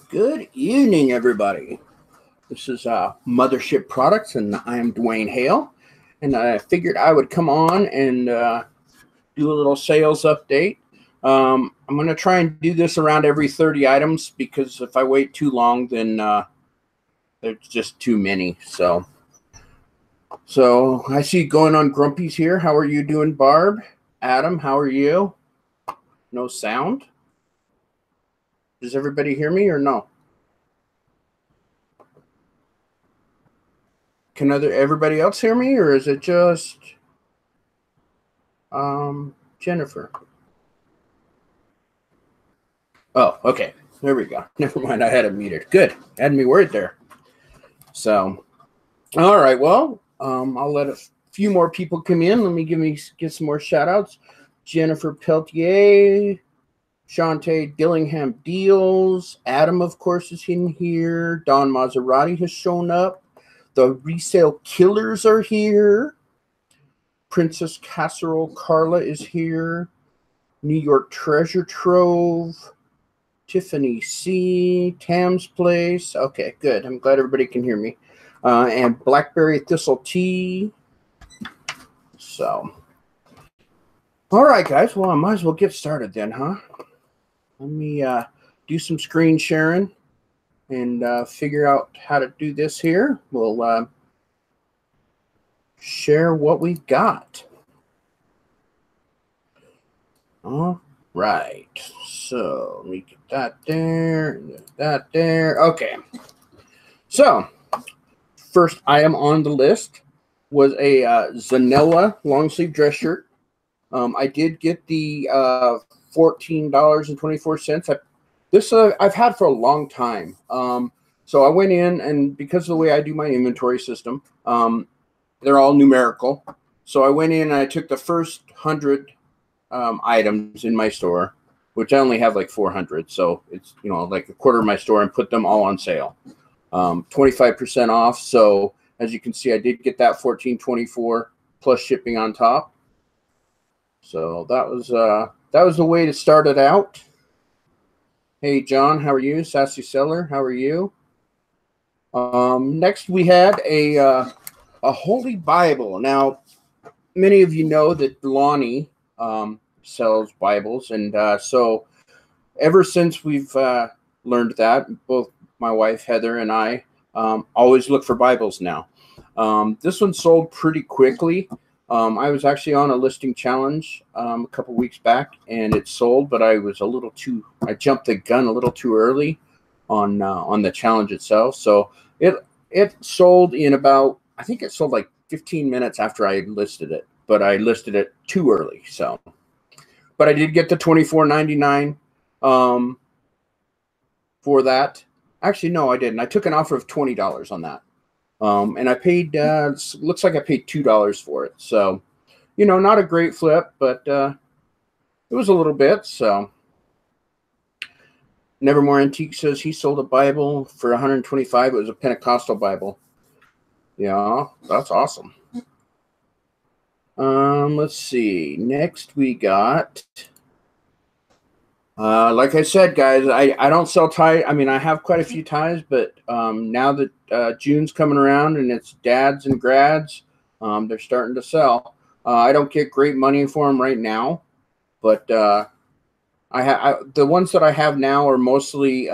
Good evening, everybody. This is Mothership Products, and I am Dwayne Hale. And I figured I would come on and do a little sales update. I'm going to try and do this around every 30 items because if I wait too long, then there's just too many. So I see going on Grumpy's here. How are you doing, Barb? Adam, how are you? No sound? Does everybody hear me or no? Can everybody else hear me, or is it just Jennifer? Oh, okay. There we go. Never mind. I had it muted. Good. Had me worried there. So, all right. Well, I'll let a few more people come in. Let me get some more shout outs. Jennifer Peltier, Shantae Dillingham Deals, Adam, of course, is in here. Don Maserati has shown up. The Resale Killers are here. Princess Casserole Carla is here. New York Treasure Trove. Tiffany C. Tam's Place. Okay, good. I'm glad everybody can hear me. And Blackberry Thistle Tea. So, all right, guys. Well, I might as well get started then, huh? Let me do some screen sharing and figure out how to do this here. We'll share what we've got. All right. So let me get that there, that there. Okay. So first item on the list was a Zanella long sleeve dress shirt. I did get the $14.24. This I've had for a long time. So I went in, and because of the way I do my inventory system, they're all numerical. So I went in and I took the first 100 items in my store, which I only have like 400. So it's, like a quarter of my store, and put them all on sale. 25% off. So as you can see, I did get that $14.24 plus shipping on top. So that was the way to start it out. Hey, John, how are you? Sassy Seller, how are you? Next, we had a Holy Bible. Now, many of you know that Lonnie sells Bibles, and so ever since we've learned that, both my wife Heather and I always look for Bibles now. This one sold pretty quickly. I was actually on a listing challenge a couple weeks back, and it sold, but I jumped the gun a little too early on the challenge itself. So it sold in about, I think it sold like 15 minutes after I listed it, but I listed it too early. So, but I did get the $24.99 for that. Actually, no, I didn't. I took an offer of $20 on that. And I paid, looks like I paid $2 for it. So, not a great flip, but it was a little bit. So, Nevermore Antique says he sold a Bible for $125. It was a Pentecostal Bible. Yeah, that's awesome. Let's see. Next we got, like I said, guys, I don't sell ties. I mean, I have quite a few ties, but now that June's coming around and it's dads and grads, they're starting to sell. I don't get great money for them right now, but the ones that I have now are mostly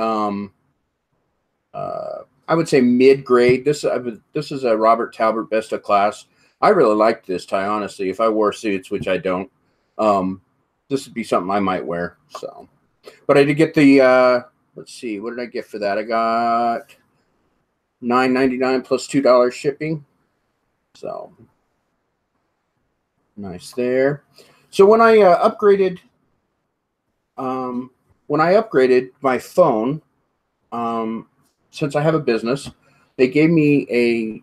I would say mid-grade. This is a Robert Talbot Best of Class. I really like this tie, honestly. If I wore suits, which I don't, this would be something I might wear. So, but I did get the let's see, what did I get for that? I got $9.99 plus $2 shipping. So nice there. So when I upgraded my phone, since I have a business, they gave me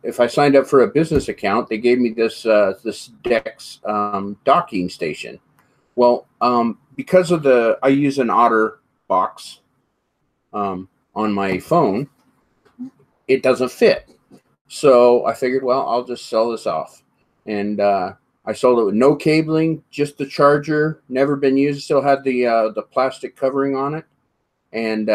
if I signed up for a business account, they gave me this Dex docking station. Well, because of I use an Otter box on my phone, it doesn't fit. So I figured, well, I'll just sell this off. And I sold it with no cabling, just the charger, never been used. Still had the plastic covering on it. And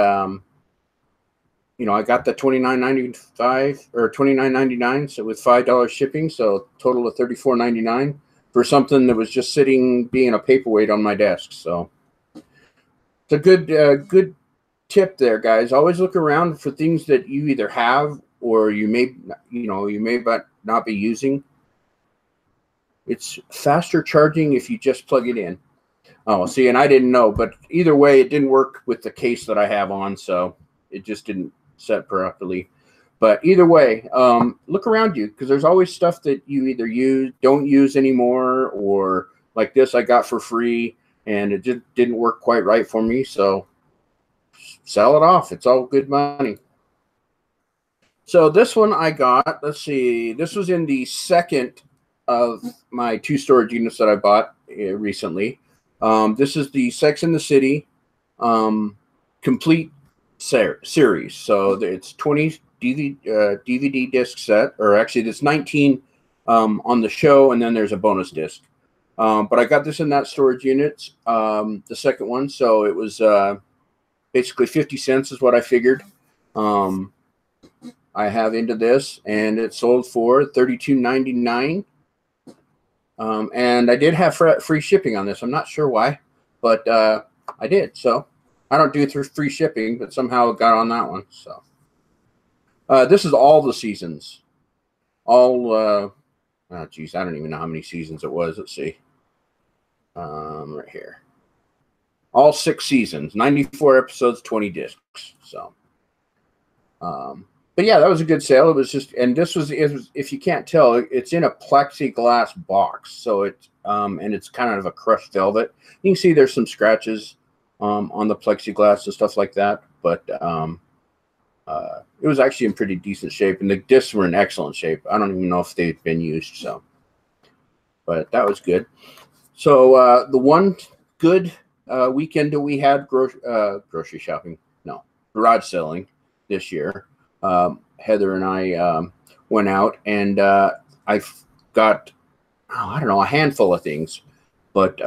I got the $29.95 or $29.99, so with $5 shipping, so total of $34.99 for something that was just sitting being a paperweight on my desk. So it's a good tip there, guys. Always look around for things that you either have or you may not be using. It's faster charging if you just plug it in. Oh, see, and I didn't know, but either way, it didn't work with the case that I have on, so it just didn't set properly. But either way, look around you, because there's always stuff that you either don't use anymore, or like this I got for free, and it just didn't work quite right for me, so sell it off. It's all good money. So this one I got, let's see, this was in the second of my 2 storage units that I bought recently. This is the Sex and the City complete series. So it's 20 DVD disc set, or actually there's 19 on the show, and then there's a bonus disc. But I got this in that storage unit, the second one, so it was basically 50 cents is what I figured. I have into this, and it sold for $32.99. And I did have free shipping on this. I'm not sure why, but I did. So I don't do it through free shipping, but somehow it got on that one. So this is all the seasons. All, oh, geez, I don't even know how many seasons it was. Let's see. Right here. All 6 seasons, 94 episodes, 20 discs. So, but yeah, that was a good sale. It was just, and this was, if you can't tell, it's in a plexiglass box. So it's, and it's kind of a crushed velvet. You can see there's some scratches on the plexiglass and stuff like that. But it was actually in pretty decent shape, and the discs were in excellent shape. I don't even know if they've been used. So, but that was good. So the one good weekend that we had grocery shopping, no, garage selling this year. Heather and I went out, and I got, I don't know, a handful of things, but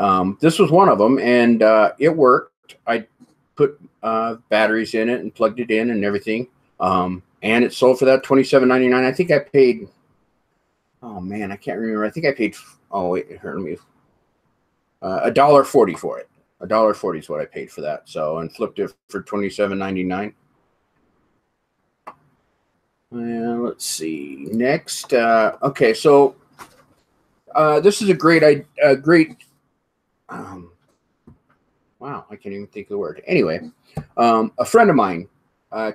this was one of them, and it worked. I put batteries in it and plugged it in and everything, and it sold for that $27.99. I think I paid, oh man, I can't remember. I think I paid, oh wait, here, let me, $1.40 for it. $1.40 is what I paid for that. So, and flipped it for $27.99. Let's see. Next, okay, so this is a great, wow, I can't even think of the word. Anyway, a friend of mine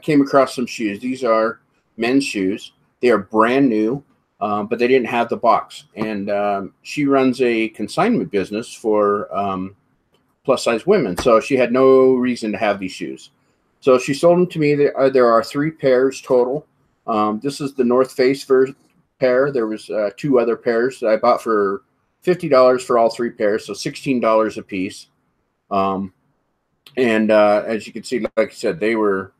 came across some shoes. These are men's shoes. They are brand new, but they didn't have the box. And she runs a consignment business for plus-size women, so she had no reason to have these shoes. So she sold them to me. There are 3 pairs total. This is the North Face pair. There was 2 other pairs that I bought for $50 for all 3 pairs, so $16 a piece. And as you can see, like I said, they were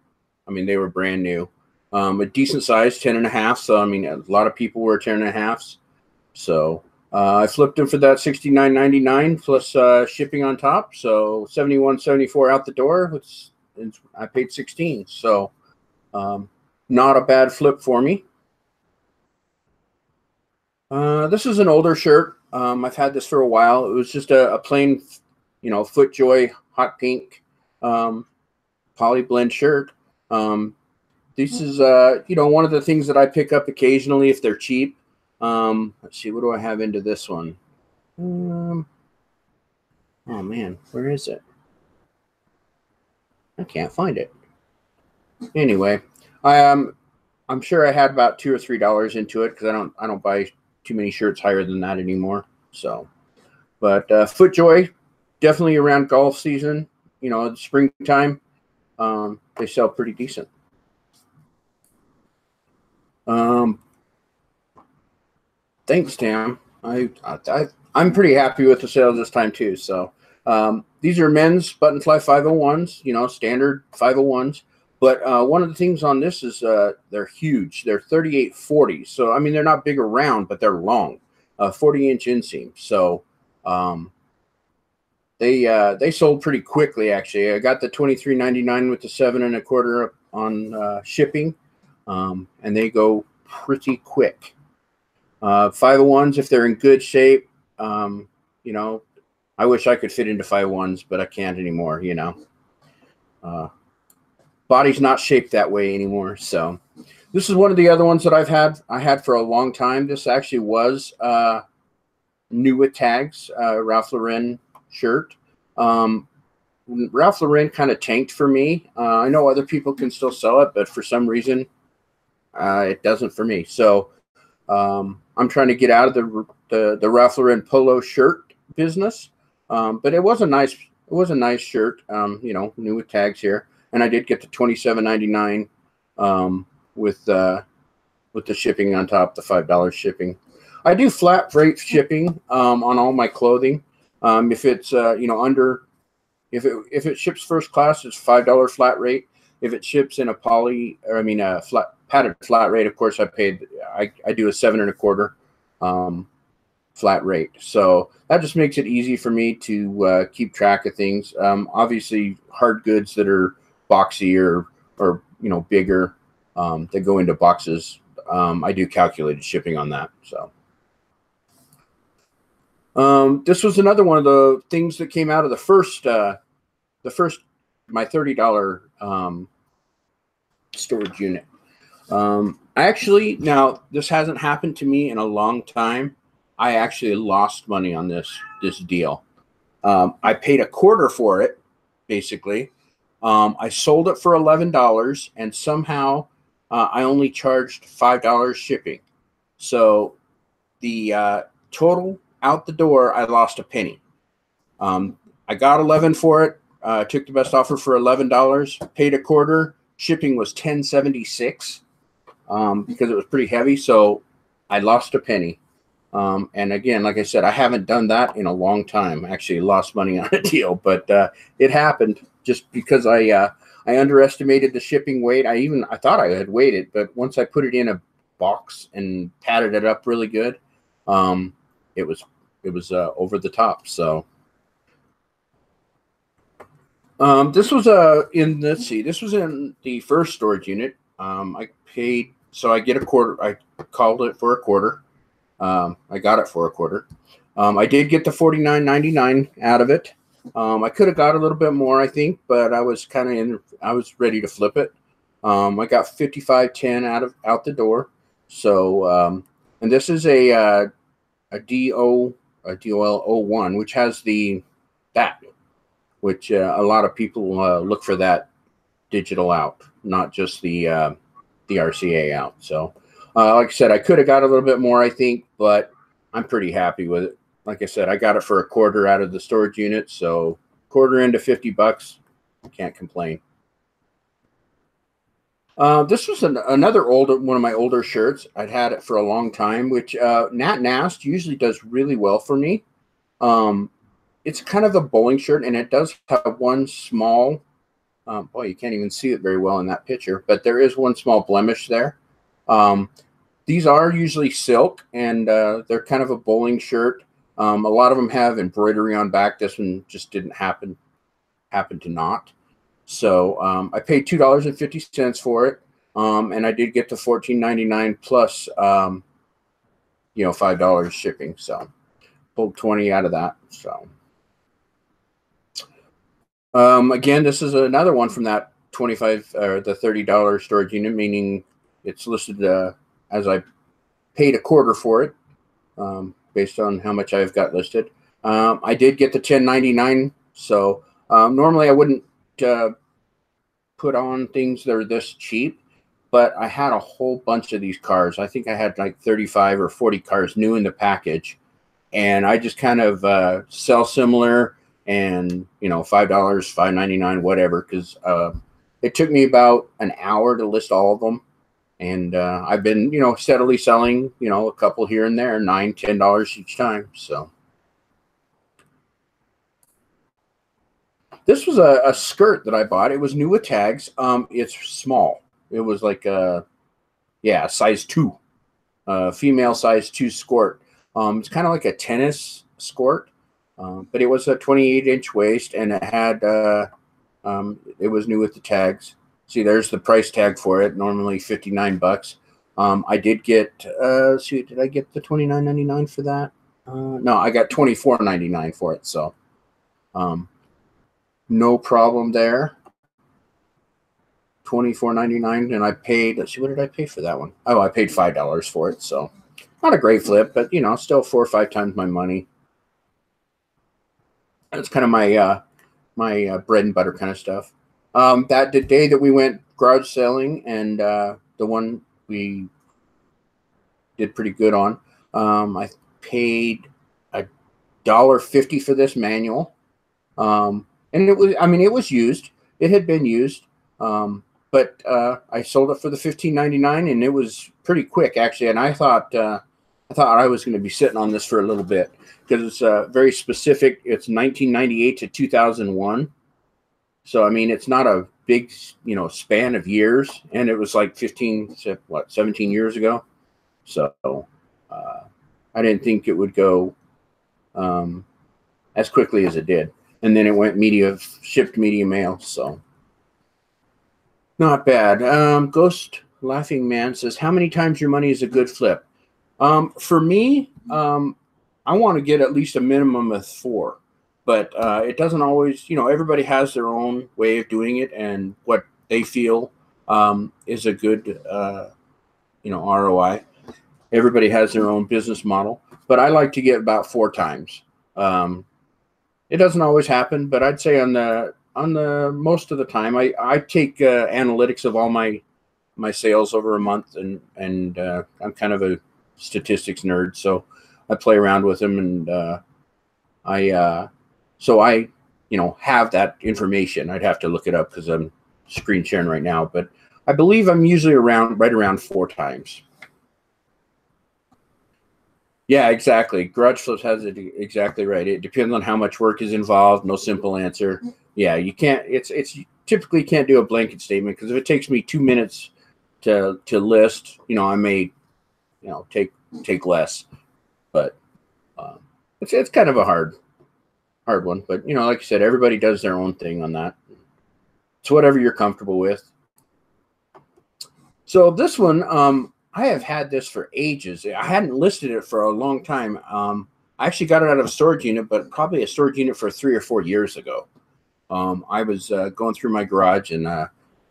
brand new. A decent size, 10.5. So I mean, a lot of people wear 10.5s. So I flipped them for that $69.99 plus shipping on top. So $71.74 out the door. I paid $16. So not a bad flip for me. This is an older shirt. I've had this for a while. It was just a plain, FootJoy hot pink poly blend shirt. This is, one of the things that I pick up occasionally if they're cheap. Let's see, what do I have into this one? Oh man, where is it? I can't find it. Anyway, I'm sure I had about $2 or $3 into it because I don't buy too many shirts higher than that anymore. So, but FootJoy, definitely around golf season, springtime, they sell pretty decent. Thanks, Tam. I'm pretty happy with the sales this time too. So these are men's buttonfly 501s, standard 501s. But one of the things on this is they're huge. They're 38/40. So I mean, they're not big around, but they're long, 40-inch inseam. So they sold pretty quickly. Actually, I got the $23.99 with the 7 1/4 on shipping, and they go pretty quick. 501s, if they're in good shape, you know, I wish I could fit into 501s, but I can't anymore, you know. Body's not shaped that way anymore. So this is one of the other ones that I had for a long time. This actually was new with tags, Ralph Lauren shirt. Ralph Lauren kind of tanked for me. I know other people can still sell it, but for some reason, it doesn't for me. So I'm trying to get out of the Ralph Lauren polo shirt business. But it was a nice shirt. You know, new with tags here, and I did get the $27.99 with the shipping on top, the $5 shipping. I do flat rate shipping on all my clothing. If it's you know, under, if it ships first class, it's $5 flat rate. If it ships in a poly, or I mean a padded flat rate, of course I do a 7 1/4 flat rate. So that just makes it easy for me to keep track of things. Obviously hard goods that are boxy or you know, bigger, that go into boxes, I do calculated shipping on that. So this was another one of the things that came out of the first my $30 storage unit. Now this hasn't happened to me in a long time. I actually lost money on this deal. I paid $0.25 for it, basically. I sold it for $11, and somehow I only charged $5 shipping. So the total out the door, I lost a penny. I got 11 for it. Took the best offer for $11. Paid $0.25. Shipping was $10.76 because it was pretty heavy. So I lost a penny. And again, like I said, I haven't done that in a long time. I actually lost money on a deal, but it happened just because I underestimated the shipping weight. I thought I had weighed it, but once I put it in a box and padded it up really good, it was over the top. So this was in the first storage unit. I paid, so I get $0.25. I called it for $0.25. I got it for $0.25. I did get the $49.99 out of it. I could have got a little bit more, I think, but I was I was ready to flip it. I got $55.10 out the door. So, and this is a DOL01, which has which a lot of people look for that digital out, not just the RCA out. So, like I said, I could have got a little bit more, I think, but I'm pretty happy with it. Like I said, I got it for $0.25 out of the storage unit, so $0.25 into $50, can't complain. This was another one of my older shirts. I'd had it for a long time, which Nat Nast usually does really well for me. It's kind of a bowling shirt, and it does have one small, boy, you can't even see it very well in that picture, but there is one small blemish there. These are usually silk, and they're kind of a bowling shirt. A lot of them have embroidery on back. This one just didn't happen to not. So I paid $2.50 for it, and I did get the $14.99 plus you know, $5 shipping. So pulled 20 out of that. So again, this is another one from that 25 or the $30 storage unit, meaning it's listed as I paid $0.25 for it, based on how much I've got listed. I did get the $10.99. So normally I wouldn't put on things that are this cheap, but I had a whole bunch of these cars. I think I had like 35 or 40 cars new in the package, and I just kind of sell similar and, you know, $5, $5.99, whatever, because it took me about an hour to list all of them. And I've been, you know, steadily selling, you know, a couple here and there, $9, $10 each time. So this was a skirt that I bought. It was new with tags. It's small. It was like a size 2, female size 2 skirt. It's kind of like a tennis skirt, but it was a 28-inch waist, and it had it was new with the tags. See, there's the price tag for it. Normally $59. I did get. See, did I get the $29.99 for that? No, I got $24.99 for it. So, no problem there. $24.99, and I paid. Let's see, what did I pay for that one? Oh, I paid $5 for it. So, not a great flip, but you know, still 4 or 5 times my money. That's kind of my my bread and butter kind of stuff. That the day that we went garage selling, and the one we did pretty good on, I paid $1.50 for this manual, and it was, I mean, it was used. It had been used, but I sold it for the $15.99, and it was pretty quick actually. And I thought I was going to be sitting on this for a little bit because it's very specific. It's 1998 to 2001. So, I mean, it's not a big, you know, span of years, and it was like 17 years ago. So, I didn't think it would go as quickly as it did. And then it went shipped media mail. So, not bad. Ghost Laughing Man says, how many times your money is a good flip? For me, I want to get at least a minimum of 4. But it doesn't always, you know, everybody has their own way of doing it and what they feel is a good, you know, ROI. Everybody has their own business model. But I like to get about 4 times. It doesn't always happen, but I'd say on the most of the time, I take analytics of all my sales over a month, and I'm kind of a statistics nerd, so I play around with them, and so I, you know, have that information. I'd have to look it up because I'm screen sharing right now, but I believe I'm usually right around 4 times. Yeah, exactly. Garage Flips has it exactly right. It depends on how much work is involved. No simple answer. Yeah, you can't. It's typically can't do a blanket statement, because if it takes me 2 minutes to list, you know, I may, you know, take less. But it's kind of a hard one. But you know, like I said, everybody does their own thing on that. It's whatever you're comfortable with. So this one, I have had this for ages. I hadn't listed it for a long time. I actually got it out of a storage unit, but probably a storage unit for 3 or 4 years ago. I was going through my garage and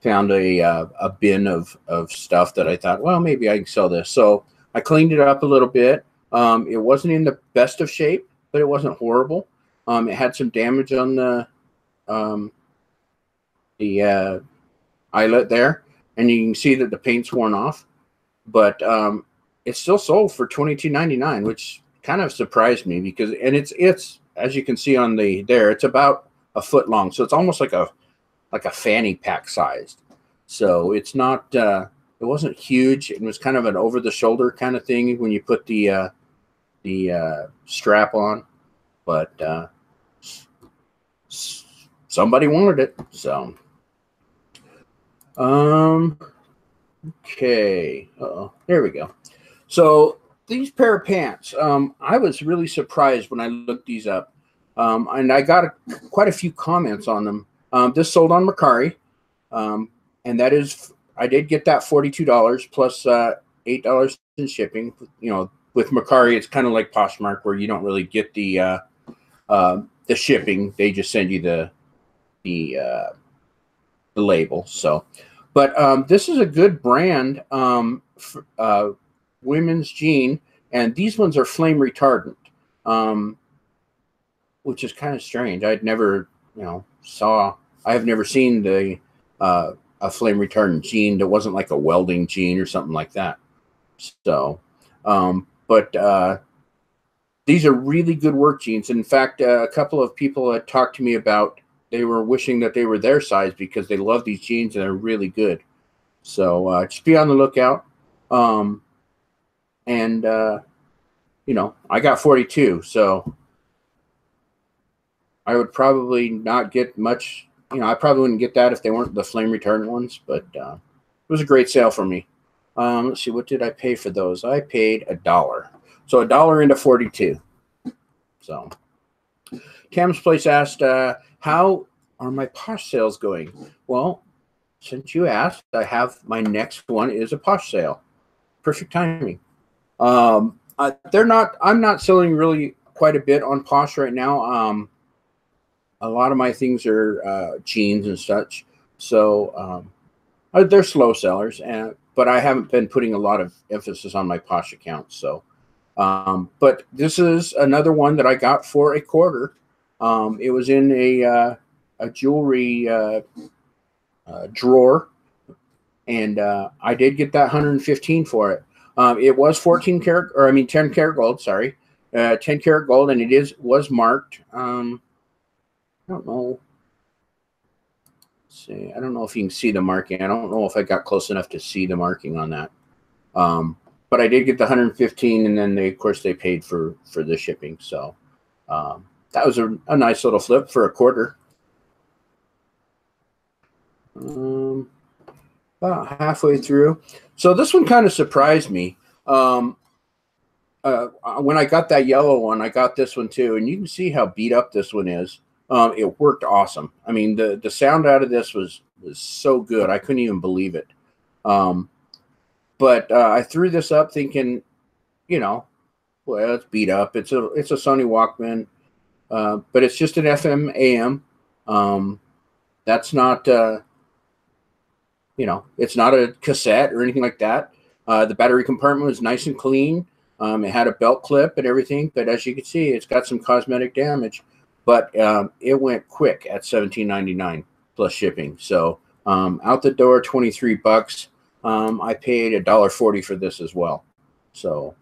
found a bin of stuff that I thought, well, maybe I can sell this. So I cleaned it up a little bit. It wasn't in the best of shape, but it wasn't horrible. It had some damage on the eyelet there, and you can see that the paint's worn off. But it's still sold for $22.99, which kind of surprised me, because, and it's as you can see on it's about a foot long, so it's almost like a fanny pack sized. So it's not it wasn't huge. It was kind of an over the shoulder kind of thing when you put the strap on, but somebody wanted it, so okay. There we go. So these pair of pants, I was really surprised when I looked these up, and I got quite a few comments on them. This sold on Mercari, and that is, I did get that $42 plus $8 in shipping. You know, with Mercari, it's kind of like Poshmark, where you don't really get the shipping; they just send you the label. So. But this is a good brand, women's jean, and these ones are flame retardant, which is kind of strange. I'd never, you know, I have never seen a flame retardant jean that wasn't like a welding jean or something like that. So, but these are really good work jeans. In fact, a couple of people had talked to me about, they were wishing that they were their size because they love these jeans and they're really good. So just be on the lookout. And you know, I got 42, so I would probably not get much. You know, I probably wouldn't get that if they weren't the flame retardant ones. But it was a great sale for me. Let's see, what did I pay for those? I paid $1. So $1 into 42. So Cam's Place asked, how are my Posh sales going? Well, since you asked, I have my next one is a Posh sale. Perfect timing. I'm not selling really quite a bit on Posh right now. A lot of my things are jeans and such. So they're slow sellers, but I haven't been putting a lot of emphasis on my Posh account. So, but this is another one that I got for a quarter. It was in a jewelry drawer, and I did get that 115 for it. It was 10 karat gold. Sorry, 10 karat gold, and was marked. I don't know. Let's see, I don't know if you can see the marking. I don't know if I got close enough to see the marking on that. But I did get the 115, and then of course they paid for the shipping. So that was a nice little flip for a quarter. About halfway through. So this one kind of surprised me. When I got that yellow one, I got this one too, and you can see how beat up this one is. It worked awesome. I mean, the sound out of this was so good. I couldn't even believe it. But I threw this up thinking, well, it's beat up. It's a Sony Walkman, but it's just an FM AM. That's not it's not a cassette or anything like that. The battery compartment was nice and clean. It had a belt clip and everything, but as you can see, it's got some cosmetic damage. But it went quick at $17.99 plus shipping. So out the door, $23. I paid $1.40 for this as well. So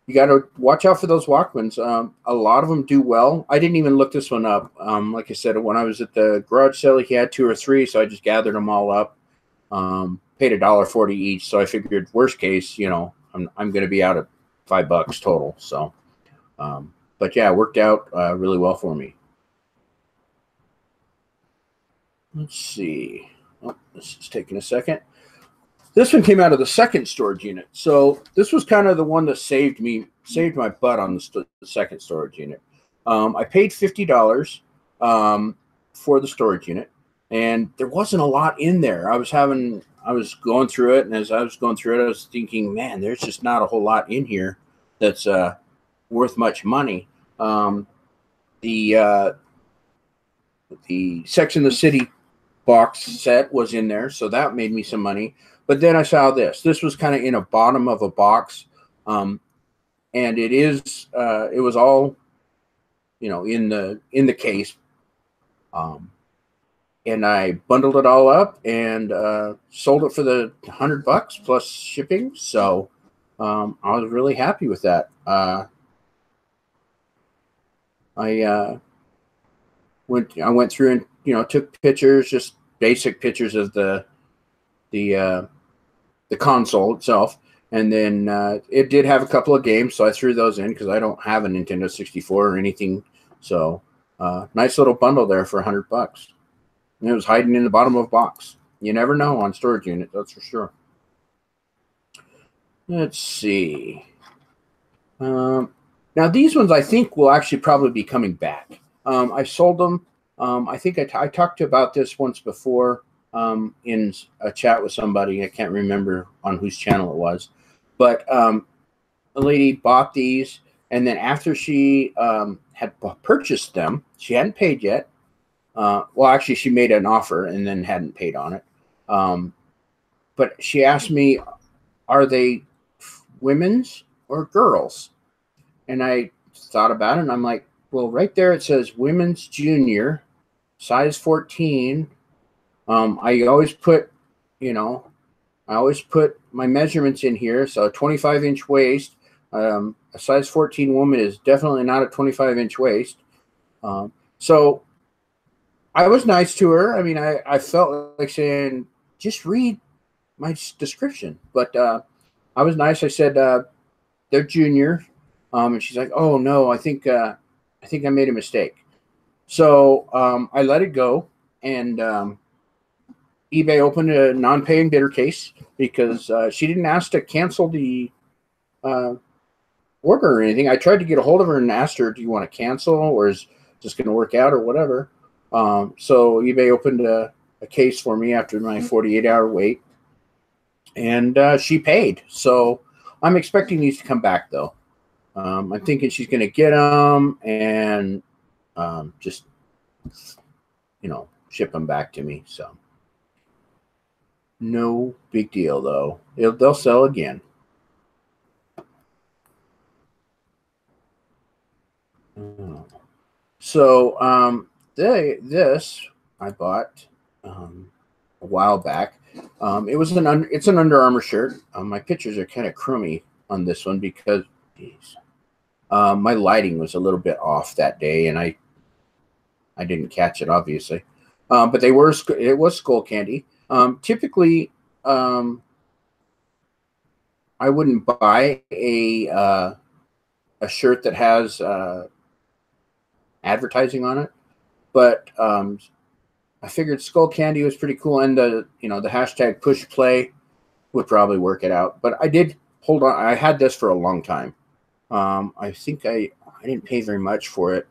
you got to watch out for those Walkmans. A lot of them do well. I didn't even look this one up. Like I said, when I was at the garage sale, he had 2 or 3, so I just gathered them all up. Paid $1.40 each, so I figured worst case, I'm going to be out at $5 total. So, but yeah, it worked out really well for me. Let's see. Oh, this is taking a second. This one came out of the second storage unit. So this was kind of the one that saved my butt on the second storage unit. I paid $50 for the storage unit, and there wasn't a lot in there. I was going through it, and as I was going through it, I was thinking, man, there's just not a whole lot in here that's worth much money. The Sex and the City box set was in there, so that made me some money. But then I saw this. This was kind of in a bottom of a box, and it was all, in the case. And I bundled it all up and sold it for the $100 plus shipping. So I was really happy with that. I went through and took pictures, just basic pictures of the console itself, and then it did have a couple of games, so I threw those in because I don't have a Nintendo 64 or anything. So nice little bundle there for $100. And it was hiding in the bottom of a box. You never know on storage unit, that's for sure. Let's see. Now these ones I think will actually probably be coming back. I sold them. I think I talked about this once before in a chat with somebody. I can't remember on whose channel it was. But a lady bought these, and then after she had purchased them, she hadn't paid yet. Well, actually, she made an offer and then hadn't paid on it. But she asked me, are they women's or girls? And I thought about it, and I'm like, well, right there it says women's junior, size 14. I always put my measurements in here. So a 25-inch waist. A size 14 woman is definitely not a 25-inch waist. So I was nice to her. I mean, I felt like saying, just read my description. But I was nice. I said, they're junior. And she's like, oh, no, I think I made a mistake. So I let it go. And eBay opened a non-paying bidder case because she didn't ask to cancel the order or anything. I tried to get a hold of her and asked her, do you want to cancel, or is this going to work out or whatever? So eBay opened a a case for me after my 48-hour wait, and she paid. So I'm expecting these to come back, though. I'm thinking she's going to get them and just, ship them back to me. So no big deal, though. They'll sell again. So this I bought a while back. It's an Under Armour shirt. My pictures are kind of crummy on this one because my lighting was a little bit off that day, and I didn't catch it, obviously. But it was skull candy. Typically, I wouldn't buy a shirt that has advertising on it, but I figured skull candy was pretty cool, and the hashtag push play would probably work it out. But I did hold on. I had this for a long time. I think I didn't pay very much for it.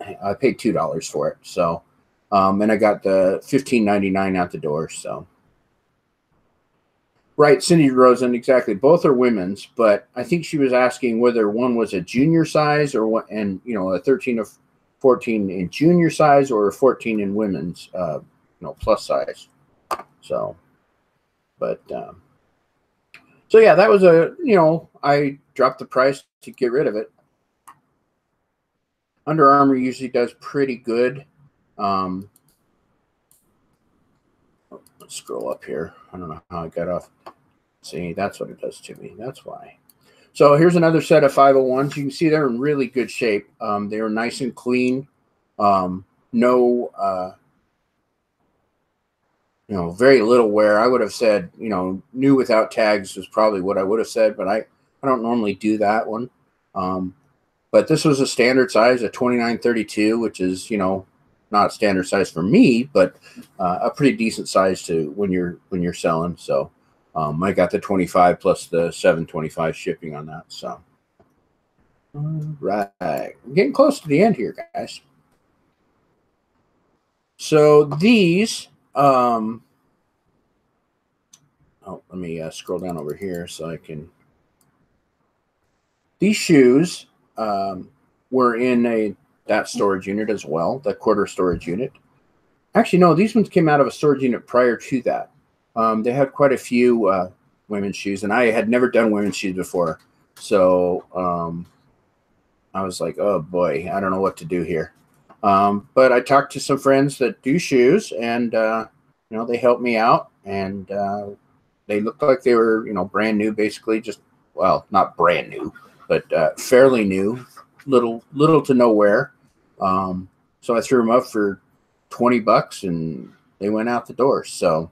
I paid $2 for it. So, and I got the $15.99 out the door. So, right, Cindy Rosen, exactly. Both are women's, but I think she was asking whether one was a junior size or what, and a 13 or 14 in junior size or a 14 in women's, plus size. So, but so yeah, that was I dropped the price to get rid of it. Under Armour usually does pretty good. Let's scroll up here. I don't know how I got off. See, that's what it does to me. That's why. So here's another set of 501s. You can see they're in really good shape. They were nice and clean. No, very little wear. I would have said, new without tags is probably what I would have said, but I don't normally do that one. But this was a standard size, a 29-32, which is, not standard size for me, but a pretty decent size to when you're selling. So I got the 25 plus the $7.25 shipping on that. So all right, I'm getting close to the end here, guys. So these, let me scroll down over here so I can. These shoes were in that storage unit as well, the quarter storage unit. Actually, no, these ones came out of a storage unit prior to that. They had quite a few women's shoes, and I had never done women's shoes before. So I was like, oh boy, I don't know what to do here. But I talked to some friends that do shoes, and they helped me out, and they looked like they were brand new, basically. Just, well, not brand new, but fairly new, little to no wear. So I threw them up for $20, and they went out the door. So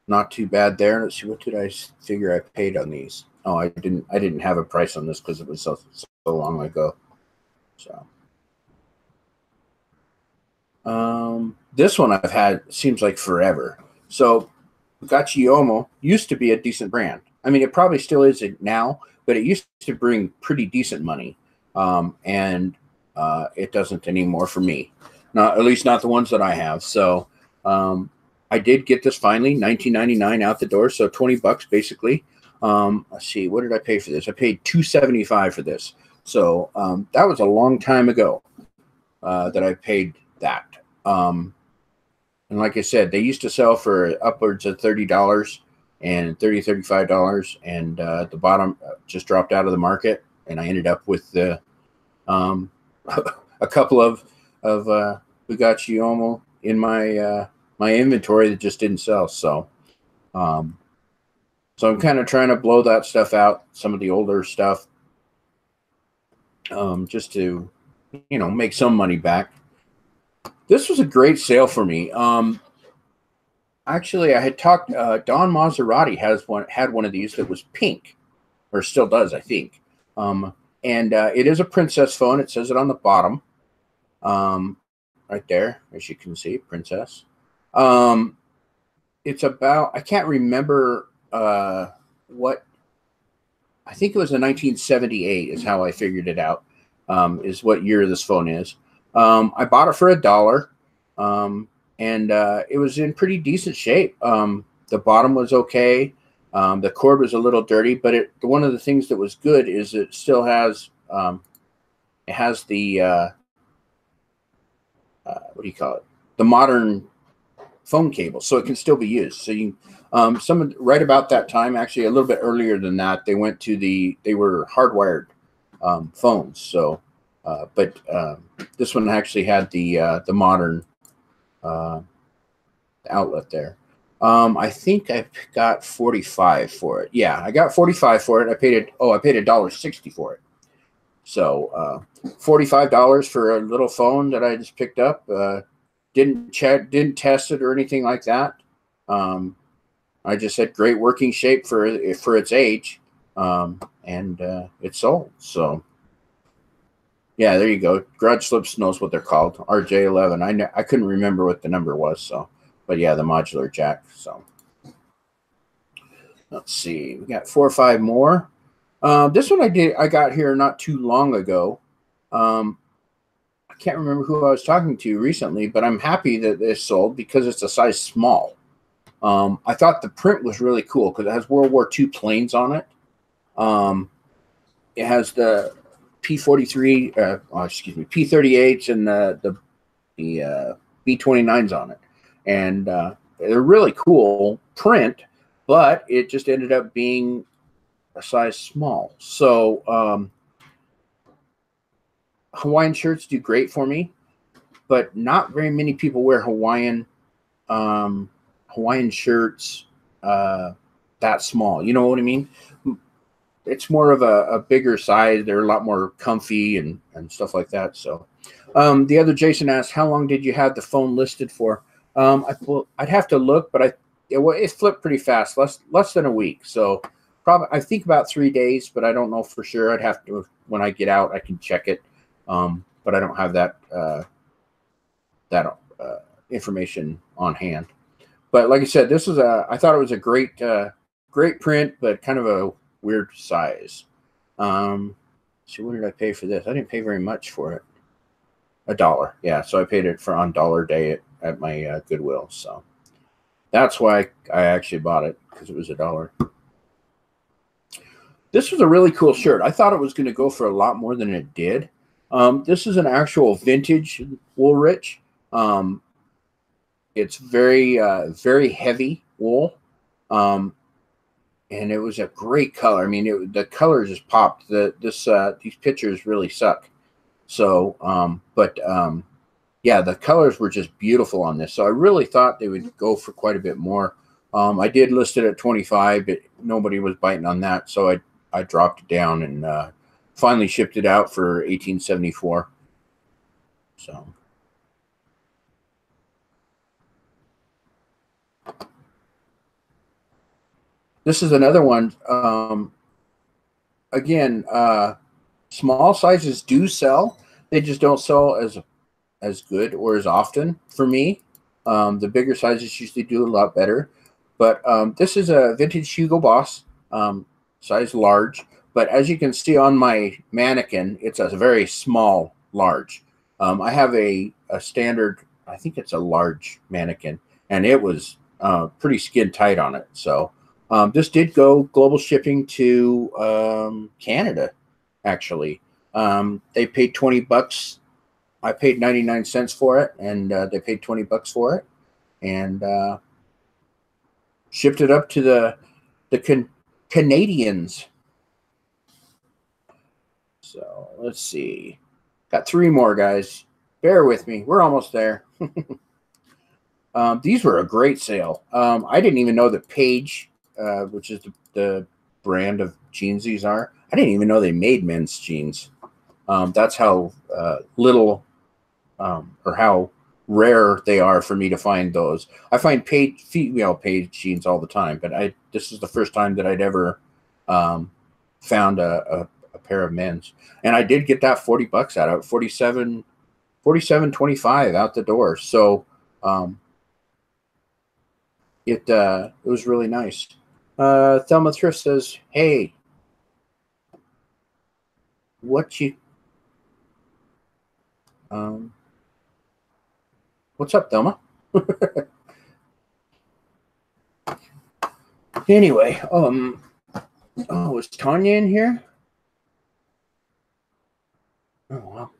not too bad there. Let's see, what did I figure I paid on these? Oh, I didn't have a price on this because it was so long ago. So this one I've had seems like forever. So Gacchiomo used to be a decent brand. I mean, it probably still is now, but it used to bring pretty decent money. And it doesn't anymore for me. Not, at least not the ones that I have. So I did get this finally, $19.99 out the door, so $20 basically. Let's see, what did I pay for this? I paid $2.75 for this. So that was a long time ago that I paid that. And like I said, they used to sell for upwards of $30 and $35, and at the bottom just dropped out of the market, and I ended up with the a couple of Bugatti in my my inventory that just didn't sell. So so I'm kind of trying to blow that stuff out, some of the older stuff, just to make some money back. This was a great sale for me. Actually, I had talked. Don Maserati had one of these that was pink, or still does, I think. And it is a Princess phone. It says it on the bottom, right there, as you can see, Princess. It's about, I can't remember what. I think it was a 1978 is how I figured it out. Is what year this phone is. I bought it for $1, and it was in pretty decent shape. The bottom was okay. The cord was a little dirty, but one of the things that was good is it still has it has the what do you call it? The modern phone cable, so it can still be used. So you right about that time, actually a little bit earlier than that, they were hardwired phones. So but this one actually had the modern outlet there. I think I got 45 for it. Yeah, I got 45 for it. I paid $1.60 for it. So $45 for a little phone that I just picked up. Didn't test it or anything like that. I just had great working shape for its age, and it sold. So yeah, there you go. Garage Slips knows what they're called. RJ11. I couldn't remember what the number was. So, but yeah, the modular jack. So let's see. We got 4 or 5 more. This one I got here not too long ago. I can't remember who I was talking to recently, but I'm happy that this sold because it's a size small. I thought the print was really cool because it has World War II planes on it. It has the P-43, P-38s and the B-29s on it, and they're really cool print, but it just ended up being a size small. So Hawaiian shirts do great for me, but not very many people wear Hawaiian shirts that small. You know what I mean? It's more of a bigger size. They're a lot more comfy and stuff like that. So the other Jason asked, how long did you have the phone listed for? I'd have to look, but it flipped pretty fast, less than a week. So probably I think about 3 days, but I don't know for sure. I'd have to, when I get out, I can check it. But I don't have that information on hand. But like I said, I thought it was a great print, but kind of a weird size. So what did I pay for this? I didn't pay very much for it. $1. Yeah, so I paid it on Dollar Day at my Goodwill. So that's why I actually bought it, because it was $1. This was a really cool shirt. I thought it was going to go for a lot more than it did. This is an actual vintage Woolrich. It's very, very heavy wool. And it was a great color. I mean, the color just popped. These pictures really suck. So, yeah, the colors were just beautiful on this. So I really thought they would go for quite a bit more. I did list it at 25, but nobody was biting on that. So I dropped it down and finally shipped it out for $18.74. So. This is another one. Again, small sizes do sell. They just don't sell as good or as often for me. The bigger sizes usually do a lot better. But this is a vintage Hugo Boss, size large. But as you can see on my mannequin, it's a very small large. I have a standard, I think it's a large mannequin, and it was pretty skin tight on it. So this did go global shipping to Canada, actually. They paid $20. I paid 99 cents for it, and they paid $20 for it, and shipped it up to the Canadians. So let's see. Got 3 more, guys. Bear with me. We're almost there. These were a great sale. I didn't even know that Page, which is the brand of jeans these are, I didn't even know they made men's jeans. That's how little or how rare they are for me to find those. I find female Page jeans all the time, but this is the first time that I'd ever found a pair of men's, and I did get that $40 out of it, $47.25 out the door. So it was really nice. Thelma Thrift says, "Hey, what you What's up, Thelma? Anyway, oh, is Tanya in here? Oh, wow.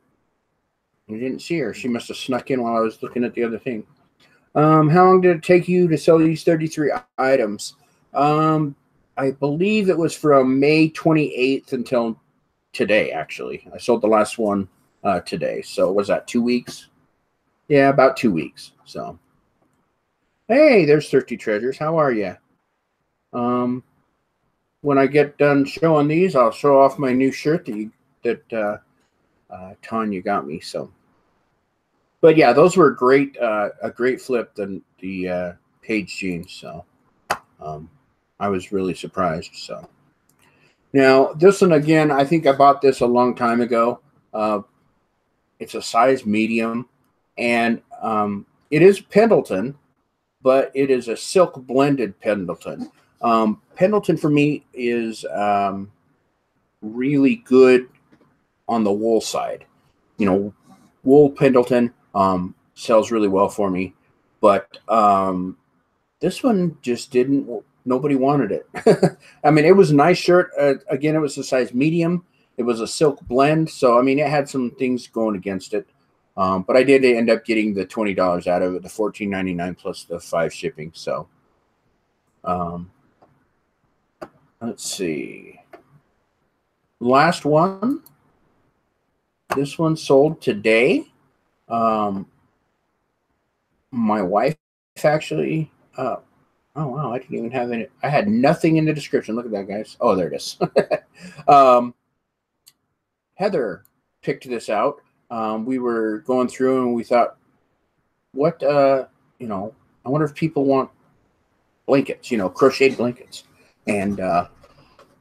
You didn't see her. She must have snuck in while I was looking at the other thing. How long did it take you to sell these 33 items? I believe it was from May 28th until today, actually. I sold the last one today. So was that 2 weeks? Yeah, about 2 weeks. So, hey, there's Thirsty Treasures. How are you? When I get done showing these, I'll show off my new shirt that Tanya got me. So, but yeah, those were great. A great flip. The Page jeans. So, I was really surprised. So, now this one again, I think I bought this a long time ago. It's a size medium, and it is Pendleton, but it is a silk blended Pendleton. Pendleton for me is really good on the wool side. You know, wool Pendleton sells really well for me, but this one just didn't. Nobody wanted it. I mean, it was a nice shirt. Again, it was a size medium. It was a silk blend, so I mean, it had some things going against it. But I did end up getting the $20 out of it, the $14.99 plus the 5 shipping. So, let's see. Last one. This one sold today. My wife actually. Oh wow! I didn't even have any. I had nothing in the description. Look at that, guys. Oh, there it is. Heather picked this out. We were going through and we thought, what, you know, I wonder if people want blankets, you know, crocheted blankets. And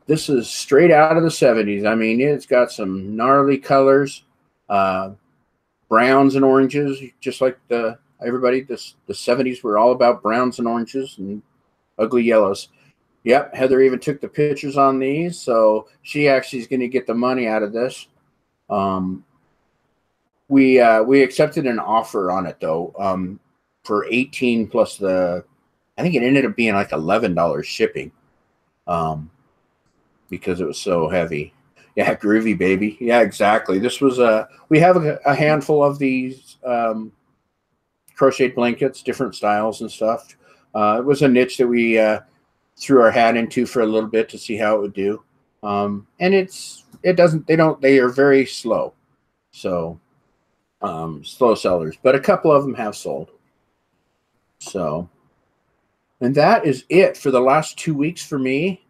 this is straight out of the 70s. I mean, it's got some gnarly colors, browns and oranges, just like everybody. The 70s were all about browns and oranges and ugly yellows. Yep, Heather even took the pictures on these, so she actually is going to get the money out of this. We accepted an offer on it though, for 18 plus I think it ended up being like $11 shipping, because it was so heavy. Yeah, groovy baby. Yeah, exactly. This was we have a handful of these crocheted blankets, different styles and stuff. It was a niche that we threw our hat into for a little bit to see how it would do. And they are very slow. So, slow sellers, but a couple of them have sold. So, and that is it for the last 2 weeks for me.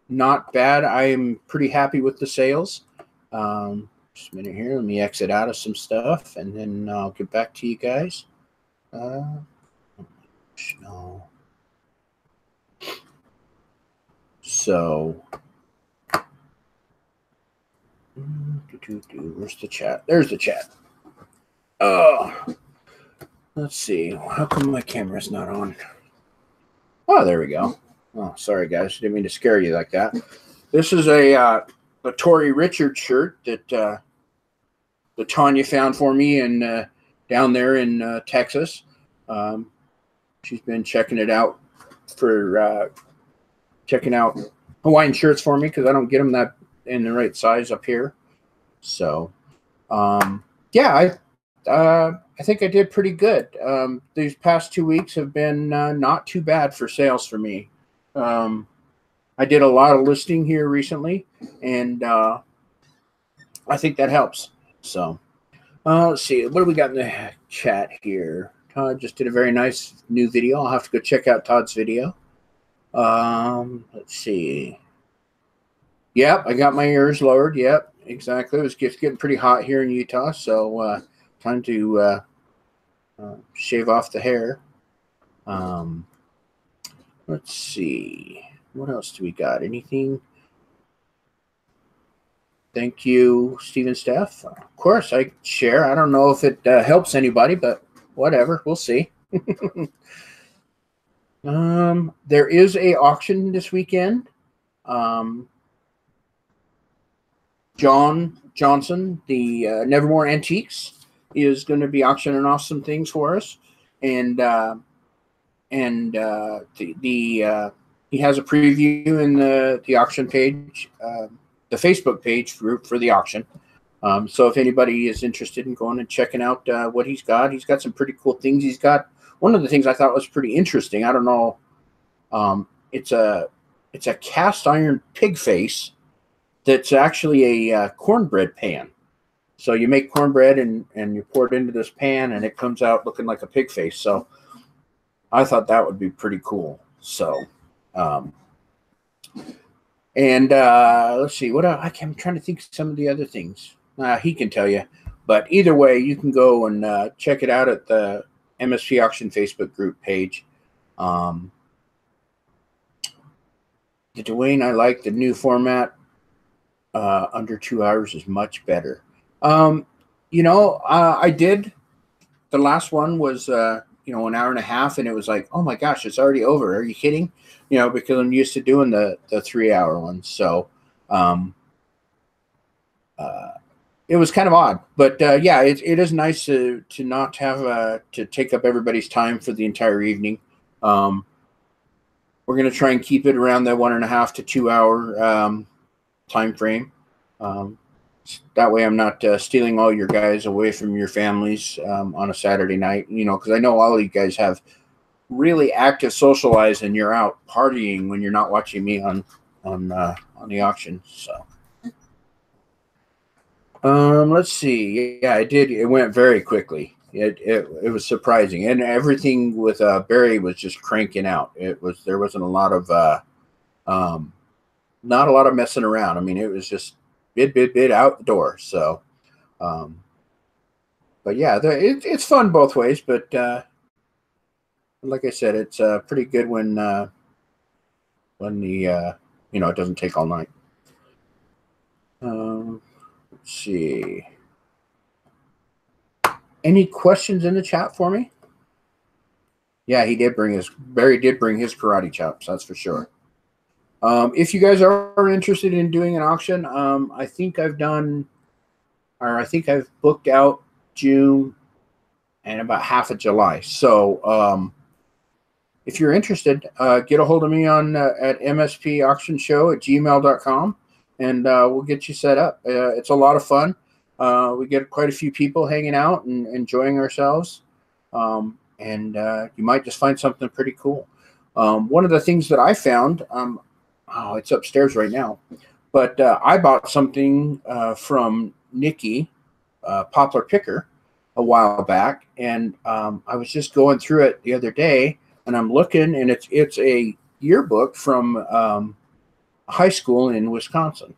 Not bad. I am pretty happy with the sales. Just a minute here. Let me exit out of some stuff and then I'll get back to you guys. No. So, where's the chat? There's the chat. Let's see. How come my camera's not on? Oh, there we go. Oh, sorry, guys. Didn't mean to scare you like that. This is a Tori Richards shirt that Tanya found for me down there in Texas. She's been checking it out for checking out Hawaiian shirts for me because I don't get them that in the right size up here. So, yeah, I think I did pretty good. These past 2 weeks have been not too bad for sales for me. I did a lot of listing here recently, and I think that helps. So, let's see. What do we got in the chat here? Todd just did a very nice new video. I'll have to go check out Todd's video. Let's see. Yep, I got my ears lowered. Yep, exactly. It was just getting pretty hot here in Utah, so time to shave off the hair. Let's see. What else do we got? Anything? Thank you, Steve and Steph. Of course, I share. I don't know if it helps anybody, but whatever. We'll see. There is a auction this weekend. John Johnson, the Nevermore Antiques, is going to be auctioning off some things for us, and he has a preview in the auction page, the Facebook page for the auction. So if anybody is interested in going and checking out what he's got some pretty cool things. He's got one of the things I thought was pretty interesting. I don't know. It's a cast iron pig face that's actually a cornbread pan. So you make cornbread and you pour it into this pan, and it comes out looking like a pig face. So I thought that would be pretty cool. So, let's see what I'm trying to think of some of the other things. He can tell you, but either way, you can go and check it out at the MSP Auction Facebook group page. The Dwayne, I like the new format. Under 2 hours is much better. I did. The last one was, an hour and a half, and it was like, oh my gosh, it's already over. Are you kidding? Because I'm used to doing the 3 hour ones. So, it was kind of odd, but yeah, it is nice to not have to take up everybody's time for the entire evening. We're going to try and keep it around the 1.5 to 2 hour time frame. That way I'm not stealing all your guys away from your families on a Saturday night, because I know all of you guys have really active social lives and you're out partying when you're not watching me on the auction. So let's see. Yeah, I did. It went very quickly. It was surprising, and everything with Barry was just cranking out. There wasn't a lot of not a lot of messing around. I mean, it was just bid out the door. So, but yeah, it's fun both ways. But like I said, it's pretty good when the it doesn't take all night. Let's see. Any questions in the chat for me? Yeah, Barry did bring his karate chops. That's for sure. If you guys are interested in doing an auction, I think I've booked out June and about half of July. So if you're interested, get a hold of me at mspauctionshow@gmail.com, and we'll get you set up. It's a lot of fun. We get quite a few people hanging out and enjoying ourselves, and you might just find something pretty cool. One of the things that I found, it's upstairs right now, but I bought something from Nikki, Poplar Picker, a while back, and I was just going through it the other day, and I'm looking, and it's a yearbook from high school in Wisconsin.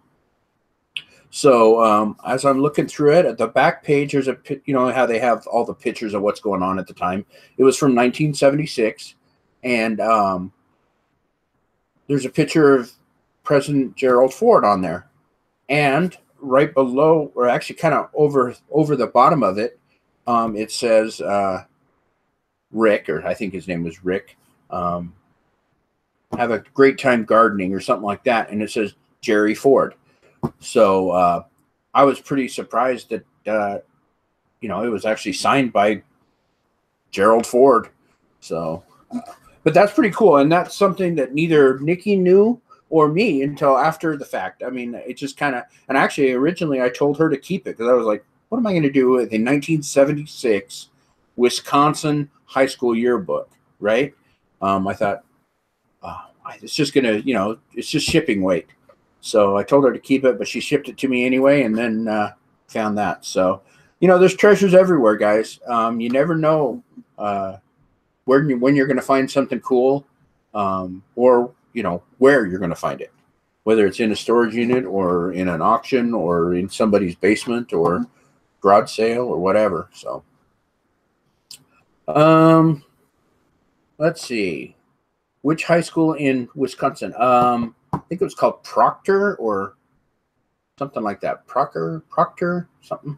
So as I'm looking through it, at the back page, there's how they have all the pictures of what's going on at the time. It was from 1976, and there's a picture of President Gerald Ford on there, and right below, or actually kind of over the bottom of it, it says Rick, or I think his name was Rick, have a great time gardening or something like that, and it says Jerry Ford. So I was pretty surprised that it was actually signed by Gerald Ford. So but that's pretty cool, and that's something that neither Nikki knew or me until after the fact. I mean, it just kind of, and actually originally I told her to keep it because I was like, what am I going to do with a 1976 Wisconsin high school yearbook, right? I thought, it's just going to, it's just shipping weight. So I told her to keep it, but she shipped it to me anyway, and then found that. So, there's treasures everywhere, guys. You never know when you're going to find something cool, or where you're going to find it, whether it's in a storage unit or in an auction or in somebody's basement or garage sale or whatever. So, let's see, which high school in Wisconsin? I think it was called Proctor or something like that. Proctor, something.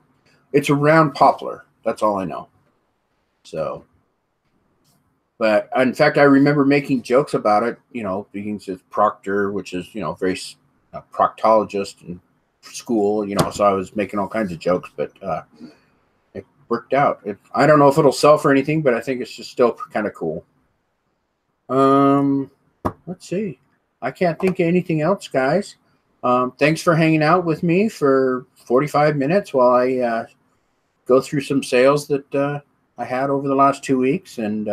It's around Poplar. That's all I know. So, but in fact, I remember making jokes about it, because it's Proctor, which is, very proctologist in school, so I was making all kinds of jokes, but worked out. I don't know if it'll sell for anything, but I think it's just still kind of cool. Let's see. I can't think of anything else, guys. Thanks for hanging out with me for 45 minutes while I go through some sales that I had over the last 2 weeks, and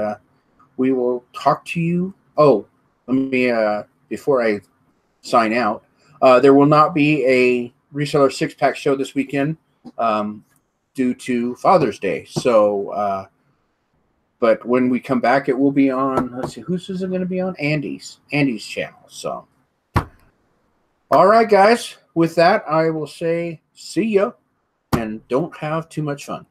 we will talk to you. Oh, let me, before I sign out, there will not be a reseller 6-pack show this weekend due to Father's Day. So, but when we come back, it will be on, let's see, whose is it going to be on? Andy's channel. So, all right, guys, with that, I will say see ya and don't have too much fun.